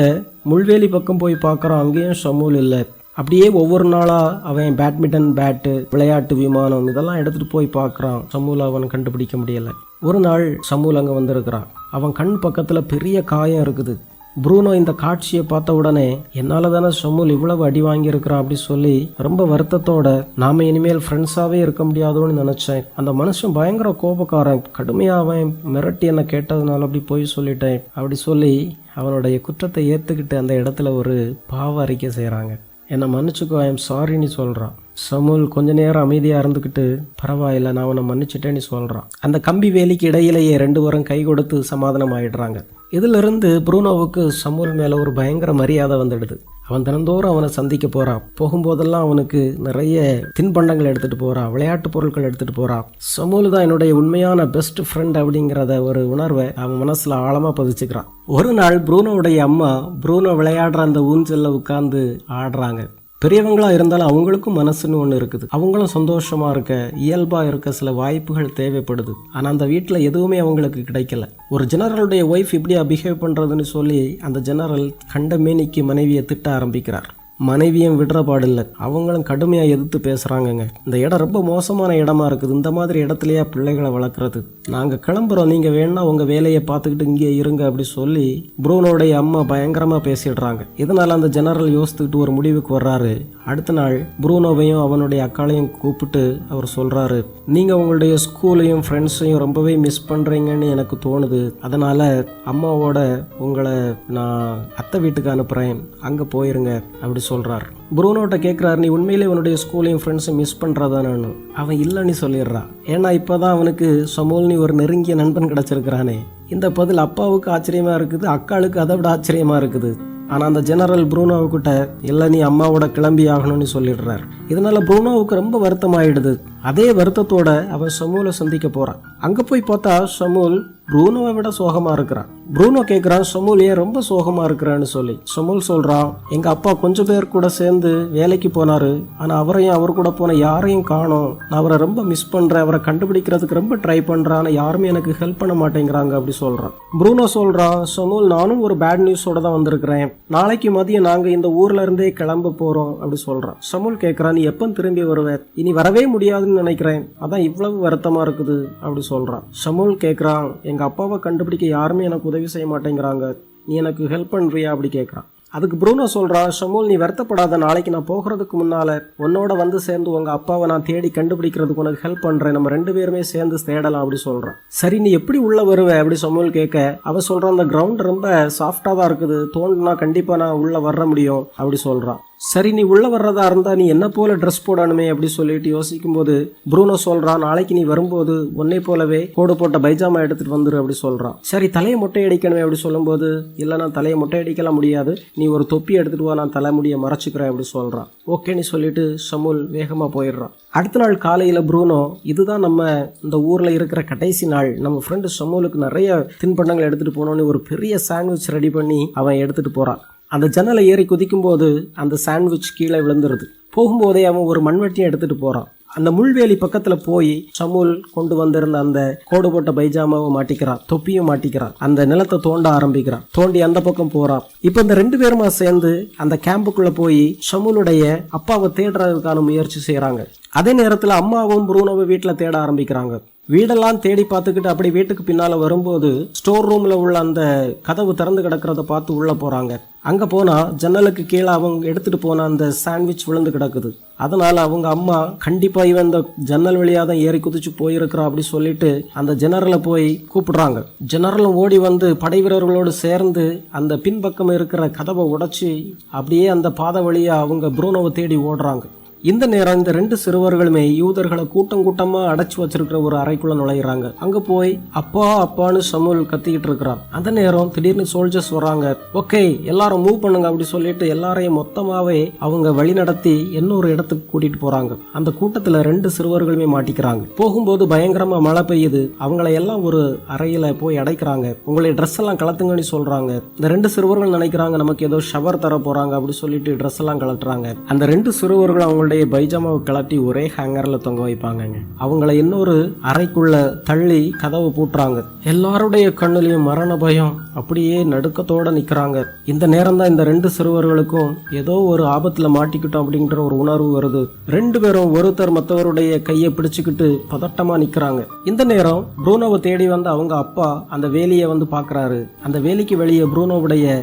முள்வேலி பக்கம் போய் பார்க்குறான். அங்கேயும் ஷமூல் இல்லை. அப்படியே ஒவ்வொரு நாளா அவன் பேட்மிண்டன் பேட்டு, விளையாட்டு விமானம் இதெல்லாம் எடுத்துட்டு போய் பார்க்குறான். ஷமூல் அவன் கண்டுபிடிக்க முடியல. ஒரு நாள் ஷமூல் அங்கே வந்திருக்கிறான். அவன் கண் பக்கத்துல பெரிய காயம் இருக்குது. ப்ரூனோ இந்த காட்சியை பார்த்த உடனே, என்னால தானே ஷமூல் இவ்வளவு அடி வாங்கியிருக்கிறான் அப்படி சொல்லி ரொம்ப வருத்தத்தோட, நாம இனிமேல் ஃப்ரெண்ட்ஸாவே இருக்க முடியாதோன்னு நினைச்சேன். அந்த மனுஷன் பயங்கர கோபக்காரன், கடுமையா அவன் மிரட்டி என்ன கேட்டதுனால அப்படி போய் சொல்லிட்டேன் அப்படி சொல்லி அவனுடைய குற்றத்தை ஏத்துக்கிட்டு அந்த இடத்துல ஒரு பாவ அறிக்கை செய்யறாங்க. என்னை மன்னிச்சுக்கோ, ஐ எம் சாரின்னு சொல்றான். ஷமூல் கொஞ்ச நேரம் அமைதியா இருந்துக்கிட்டு, பரவாயில்ல நான் உன்னை மன்னிச்சுட்டேன்னு சொல்றான். அந்த கம்பி வேலிக்கு இடையிலேயே ரெண்டு பேரும் கை கொடுத்து சமாதானம் ஆயிடுறாங்க. இதுல இருந்து ப்ரூனோவுக்கு ஷமூல் மேல ஒரு பயங்கர மரியாதை வந்துடுது. அவன் தினந்தோறும் அவனை சந்திக்க போறான். போகும்போதெல்லாம் அவனுக்கு நிறைய தின்பண்டங்கள் எடுத்துட்டு போறான், விளையாட்டு பொருட்கள் எடுத்துட்டு போறான். ஷமூல் தான் என்னுடைய உண்மையான பெஸ்ட் ஃப்ரெண்ட் அப்படிங்கிறத ஒரு உணர்வை அவன் மனசுல ஆழமா பதிச்சுக்கிறான். ஒரு நாள் ப்ரூனோவுடைய அம்மா ப்ரூனோ விளையாடுற அந்த ஊஞ்சல்ல உட்கார்ந்து ஆடுறாங்க. பெரியவங்களா இருந்தாலும் அவங்களுக்கும் மனசுன்னு ஒன்று இருக்குது. அவங்களும் சந்தோஷமா இருக்க, இயல்பா இருக்க சில வாய்ப்புகள் தேவைப்படுது. ஆனா அந்த வீட்டில் எதுவுமே அவங்களுக்கு கிடைக்கல. ஒரு ஜெனரலுடைய ஒய்ஃப் இப்படியா பிஹேவ் பண்றதுன்னு சொல்லி அந்த ஜெனரல் கண்ட மேனிக்கு மனைவியை திட்ட ஆரம்பிக்கிறார். மனைவியும் விடுற பாடில்லை, அவங்களும் கடுமையா எதிர்த்து பேசுறாங்கங்க. இந்த இடம் ரொம்ப மோசமான இடமா இருக்குது, இந்த மாதிரி இடத்துலயா பிள்ளைகளை வளர்க்குறது, நாங்க கிளம்புறோம், நீங்க வேணா உங்க வேலையை பார்த்துக்கிட்டு இங்கே இருங்க அப்படி சொல்லி ப்ரூனோடைய அம்மா பயங்கரமா பேசிடுறாங்க. இதனால அந்த ஜெனரல் யோசித்துக்கிட்டு ஒரு முடிவுக்கு வர்றாரு, அடுத்த நாள் ப்ரூனோவையும் அவனுடைய அக்காளையும் கூப்பிட்டு அவர் சொல்றாரு, நீங்க உங்களுடைய ஸ்கூலையும் ஃப்ரெண்ட்ஸையும் ரொம்பவே மிஸ் பண்றீங்கன்னு எனக்கு தோணுது. அதனால அம்மாவோட உங்களை நான் அத்தை வீட்டுக்கு அனுப்புறேன், அங்க போயிருங்க அப்படி சொல்றாரு. ப்ரூனோட்ட கேட்குறாரு, நீ உண்மையிலே உன்னுடைய ஸ்கூலையும் ஃப்ரெண்ட்ஸையும் மிஸ் பண்ணுறதானு. அவன் இல்லைன்னு சொல்லிடுறான். ஏன்னா இப்போதான் அவனுக்கு சமூல் நீ ஒரு நெருங்கிய நண்பன் கிடச்சிருக்கிறானே. இந்த பதில் அப்பாவுக்கு ஆச்சரியமா இருக்குது, அக்காளுக்கு அதை விட ஆச்சரியமா இருக்குது. ஆனால் அந்த ஜெனரல் ப்ரூனோவுக்கிட்ட இல்லை நீ அம்மாவோட கிளம்பி ஆகணும்னு சொல்லிடுறார். இதனால ப்ரூனோவுக்கு ரொம்ப வருத்தம் ஆயிடுது. அதே வருத்தத்தோட அவன் சமூலை சந்திக்க போறான். அங்க போய் பார்த்தா சமூல் ப்ரூனோவை விட சோகமா இருக்கிறான். ப்ரூனோ கேட்குறான், சமூல் ஏன் ரொம்ப சோகமா இருக்கிறான்னு சொல்லி. சமூல் சொல்றான், எங்க அப்பா கொஞ்சம் பேர் கூட சேர்ந்து வேலைக்கு போனாரு, ஆனா அவரையும் அவர் கூட போன யாரையும் காணோம். நான் அவரை ரொம்ப மிஸ் பண்றேன், அவரை கண்டுபிடிக்கிறதுக்கு ரொம்ப ட்ரை பண்றேன், ஆனா யாருமே எனக்கு ஹெல்ப் பண்ண மாட்டேங்கிறாங்க அப்படி சொல்றான். ப்ரூனோ சொல்றான், சமூல் நானும் ஒரு பேட் நியூஸோட தான் வந்திருக்கிறேன், நாளைக்கு மதியம் நாங்க இந்த ஊர்ல இருந்தே கிளம்ப போறோம் அப்படி சொல்றான். சமூல் கேட்கிறான், நீ எப்ப திரும்பி வருவேன்? இனி வரவே முடியாதுன்னு நினைக்கிறேன், அதான் இவ்வளவு வருத்தமா இருக்குது அப்படி சொல்றான். சமூல் கேட்கிறான், எங்க அப்பாவை கண்டுபிடிக்க யாருமே எனக்கு உதவி செய்ய மாட்டேங்கிறாங்க, நீ எனக்கு ஹெல்ப் பண்றியா அப்படி கேட்கிறான். அதுக்கு ப்ரூனோ சொல்றான், சமூல் நீ வருத்தப்படாத, நாளைக்கு நான் போகிறதுக்கு முன்னால உன்னோட வந்து சேர்ந்து உங்க அப்பாவை நான் தேடி கண்டுபிடிக்கிறதுக்கு உனக்கு ஹெல்ப் பண்றேன், நம்ம 2 பேருமே சேர்ந்து தேடலாம் அப்படி சொல்றான். சரி நீ எப்படி உள்ள வருவ அப்படி சமூல் கேட்க, அவ சொல்றான், அந்த கிரவுண்ட் ரொம்ப சாஃப்டா தான் இருக்குது, தோண்டினா கண்டிப்பா நான் உள்ள வர முடியும் அப்படி சொல்றான். சரி நீ உள்ள வர்றதா இருந்தா நீ என்ன போல ட்ரெஸ் போடணுமே அப்படி சொல்லிட்டு யோசிக்கும் போது ப்ரூனோ சொல்றான், நாளைக்கு நீ வரும்போது உன்னை போலவே கோடு போட்ட பைஜாமா எடுத்துட்டு வந்துரு அப்படி சொல்றான். சரி தலையை மொட்டை அடிக்கணுமே அப்படி சொல்லும்போது, இல்ல நான் தலையை மொட்டை அடிக்கலாம் முடியாது, நீ ஒரு தொப்பி எடுத்துட்டு வா, நான் தலைமுடியை மறைச்சிக்கிறேன் அப்படி சொல்றான். ஓகேன்னு சொல்லிட்டு சமூல் வேகமா போயிடுறான். அடுத்த நாள் காலையில ப்ரூனோ, இதுதான் நம்ம இந்த ஊர்ல இருக்கிற கடைசி நாள், நம்ம ஃப்ரெண்டு சமூலுக்கு நிறைய தின்பண்டங்கள் எடுத்துட்டு போனோன்னு ஒரு பெரிய சாண்ட்விச் ரெடி பண்ணி அவன் எடுத்துட்டு போறான். அந்த ஜன்னலை ஏறி குதிக்கும் போது அந்த சாண்ட்விச் கீழே விழுந்துருது. போகும்போதே அவன் ஒரு மண்வெட்டியை எடுத்துட்டு போறான். அந்த முள்வேலி பக்கத்துல போய் சமூல் கொண்டு வந்திருந்த அந்த கோடு போட்ட பைஜாமாவை மாட்டிக்கிறான், தொப்பியும் மாட்டிக்கிறான். அந்த நிலத்தை தோண்ட ஆரம்பிக்கிறான். தோண்டி அந்த பக்கம் போறான். இப்ப இந்த 2 பேருமா சேர்ந்து அந்த கேம்புக்குள்ள போய் சமூலுடைய அப்பாவை தேடுறதுக்கான முயற்சி செய்யறாங்க. அதே நேரத்துல அம்மாவும் ப்ரூனோவை வீட்டுல தேட ஆரம்பிக்கிறாங்க. வீடெல்லாம் தேடி பார்த்துக்கிட்டு அப்படி வீட்டுக்கு பின்னால வரும்போது ஸ்டோர் ரூம்ல உள்ள அந்த கதவு திறந்து கிடக்கிறத பார்த்து உள்ள போறாங்க. அங்க போனா ஜன்னலுக்கு கீழே அவங்க எடுத்துட்டு போன அந்த சாண்ட்விச் விழுந்து கிடக்குது. அதனால அவங்க அம்மா கண்டிப்பா இவன் இந்த ஜன்னல் வழியா தான் ஏறி குதிச்சு போயிருக்கிறான் அப்படி சொல்லிட்டு அந்த ஜெனரலை போய் கூப்பிடுறாங்க. ஜெனரலும் ஓடி வந்து படை வீரர்களோடு சேர்ந்து அந்த பின்பக்கம் இருக்கிற கதவை உடைச்சி அப்படியே அந்த பாதை வழியா அவங்க ப்ரூனோவை தேடி ஓடுறாங்க. இந்த நேரம் இந்த 2 சிறுவர்களுமே யூதர்களை கூட்டம் கூட்டமா அடைச்சு வச்சிருக்கிற ஒரு அறைக்குள்ள நுழையிறாங்க. அங்க போய் அப்பா அப்பான்னு சமூல் கத்திக்கிட்டு இருக்கிறான். அந்த நேரம் திடீர்னு சோல்ஜர்ஸ் வராங்க. ஓகே எல்லாரும் மூவ் பண்ணுங்க அப்படி சொல்லிட்டு எல்லாரையும் மொத்தமாவே அவங்க வழி நடத்தி இன்னொரு இடத்துக்கு கூட்டிட்டு போறாங்க. அந்த கூட்டத்துல 2 சிறுவர்களுமே மாட்டிக்கிறாங்க. போகும்போது பயங்கரமா மழை பெய்யுது. அவங்களை எல்லாம் ஒரு அறையில போய் அடைக்கிறாங்க. உங்களுடைய ட்ரெஸ் எல்லாம் கலத்துங்கன்னு சொல்றாங்க. இந்த 2 சிறுவர்கள் நினைக்கிறாங்க நமக்கு ஏதோ ஷவர் தர போறாங்க அப்படி சொல்லிட்டு ட்ரெஸ் எல்லாம் கலட்டுறாங்க. அந்த 2 சிறுவர்கள் அவங்க பைஜாமாவை கலட்டி ஒரே ஹேங்கர்ல தொங்க வைப்பாங்க. அவங்கள இன்னொரு அறைக்குள்ள தள்ளி கதவு பூட்டுறாங்க. எல்லாருடைய கண்ணுலயும் மரண பயம், அப்படியே நடுக்கத்தோட நிக்கிறாங்க. இந்த நேரம் தான் இந்த 2 சிறுவர்களுக்கும் ஏதோ ஒரு ஆபத்துல மாட்டிக்கிட்டோம் அப்படிங்கிற ஒரு உணர்வு வருது. 2 பேரும் ஒருத்தர் மற்றவருடைய கையை பிடிச்சுக்கிட்டு பதட்டமா நிக்கிறாங்க. இந்த நேரம் ப்ரூனோவை தேடி வந்து அவங்க அப்பா அந்த வேலியை வந்து பாக்குறாரு. அந்த வேலிக்கு வெளியே ப்ரூனோவுடைய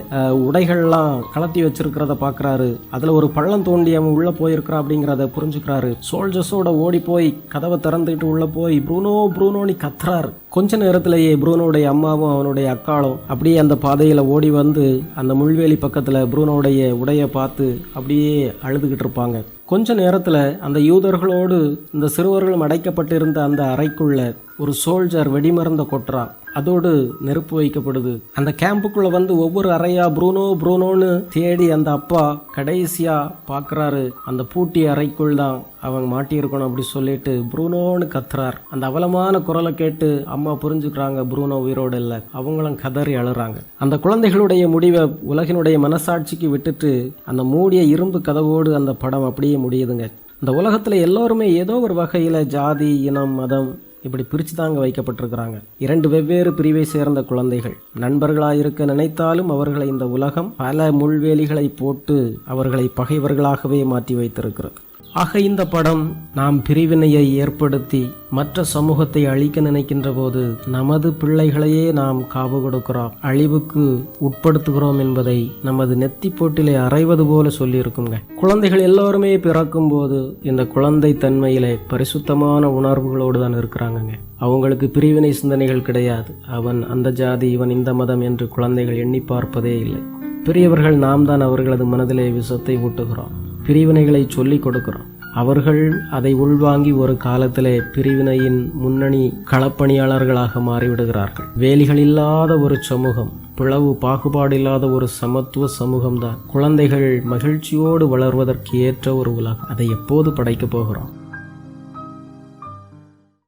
உடைகள்லாம் கலட்டி வச்சிருக்கிறத பாக்குறாரு. அதுல ஒரு பள்ளம் தோண்டி அவன் உள்ள போயிருக்கிறான் அப்படிங்கறத புரிஞ்சுக்கிறாரு. சோல்ஜர்ஸோட ஓடி போய் கதவை திறந்துட்டு உள்ள போய் ப்ரூனோ ப்ரூனோன்னு கத்துறாரு. கொஞ்ச நேரத்திலேயே ப்ரூனோடைய அம்மாவும் அவனுடைய அக்காளும் அப்படியே அந்த பாதையில ஓடி வந்து அந்த முள்வேலி பக்கத்துல ப்ரூனோடைய உடைய பார்த்து அப்படியே அழுதுகிட்டு இருப்பாங்க. கொஞ்ச நேரத்துல அந்த யூதர்களோடு இந்த சிறுவர்களும் அடைக்கப்பட்டிருந்த அந்த அறைக்குள்ள ஒரு சோல்ஜர் வெடிமருந்த கொட்டுறான். அதோடு நெருப்பு வைக்கப்படுது. அந்த கேம்புக்குள்ள வந்து ஒவ்வொரு அறையா ப்ரூனோ ப்ரூனோன்னு தேடி அந்த அப்பா கடைசியா பாக்குறாரு. அந்த பூட்டி அறைக்குள் தான் அவங்க மாட்டியிருக்கணும் அப்படி சொல்லிட்டு ப்ரூனோன்னு கத்துறார். அந்த அவலமான குரலை கேட்டு அம்மா புரிஞ்சுக்கிறாங்க ப்ரூனோ உயிரோடு இல்லை. அவங்களும் கதறி அழுறாங்க. அந்த குழந்தைகளுடைய முடிவை உலகினுடைய மனசாட்சிக்கு விட்டுட்டு அந்த மூடிய இரும்பு கதவோடு அந்த படம் அப்படியே முடியுதுங்க. இந்த உலகத்துல எல்லாருமே ஏதோ ஒரு வகையில ஜாதி, இனம், மதம் இப்படி பிரிச்சு தாங்க வைக்கப்பட்டிருக்கிறாங்க. 2 வெவ்வேறு பிரிவை சேர்ந்த குழந்தைகள் நண்பர்களாயிருக்க நினைத்தாலும் அவர்களை இந்த உலகம் பல முள்வேலிகளை போட்டு அவர்களை பகைவர்களாகவே மாற்றி வைத்திருக்கிறது. ஆக இந்த படம் நாம் பிரிவினையை ஏற்படுத்தி மற்ற சமூகத்தை அழிக்க நினைக்கின்ற போது நமது பிள்ளைகளையே நாம் காவு கொடுக்கிறோம், அழிவுக்கு உட்படுத்துகிறோம் என்பதை நமது நெத்தி போட்டிலே அறைவது போல சொல்லியிருக்குங்க. குழந்தைகள் எல்லோருமே பிறக்கும் போது இந்த குழந்தை தன்மையிலே பரிசுத்தமான உணர்வுகளோடு தான் இருக்கிறாங்கங்க. அவங்களுக்கு பிரிவினை சிந்தனைகள் கிடையாது. அவன் அந்த ஜாதி, இவன் இந்த மதம் என்று குழந்தைகள் எண்ணி பார்ப்பதே இல்லை. பெரியவர்கள் நாம் தான் அவர்களது மனதிலே விஷத்தை ஊட்டுகிறோம், பிரிவினைகளை சொல்லிக் கொடுக்கிறோம். அவர்கள் அதை உள்வாங்கி ஒரு காலத்திலே பிரிவினையின் முன்னணி களப்பணியாளர்களாக மாறிவிடுகிறார்கள். வேலிகள் இல்லாத ஒரு சமூகம், பிளவு பாகுபாடு இல்லாத ஒரு சமத்துவ சமூகம்தான் குழந்தைகள் மகிழ்ச்சியோடு வளர்வதற்கு ஏற்ற ஒரு உலகம். அதை எப்போது படைக்கப் போகிறோம்?